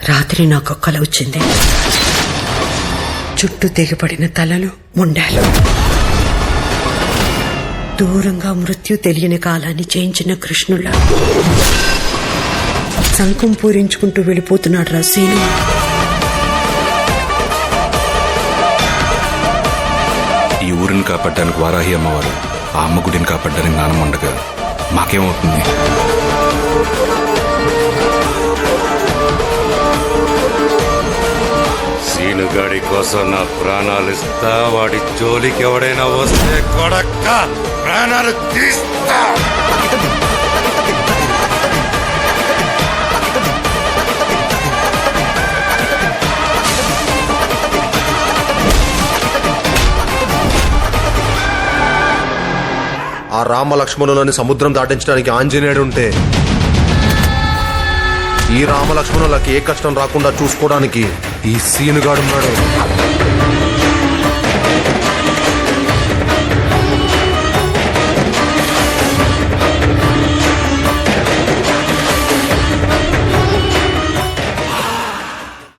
రాత్రి నాకు కల వచ్చింది. చుట్టూ తెగిపడిన తలలు, ముండాలు, దూరంగా మృత్యు తెలియని కాలాన్ని చేయించిన కృష్ణుళ్ళ శంఖం పూరించుకుంటూ వెళ్ళిపోతున్నాడు రా సీను. ఈ ఊరిని కాపాడడానికి వారాహి అమ్మవారు, ఆ అమ్మ గుడిని కాపాడడానికి నానమ్మ ఉండగా మాకేమవుతుంది? సీనుగాడి కోసం నా ప్రాణాలు ఇస్తా. వాడి జోలికి ఎవడైనా వస్తే కొడక్క ప్రాణాలు తీస్తా. ఆ రామ లక్ష్మణులని సముద్రం దాటించడానికి ఆంజనేయుడు ఉంటే, ఈ రామ లక్ష్మణులకి ఏ కష్టం రాకుండా చూసుకోవడానికి ఈ సీనుగాడున్నాడు.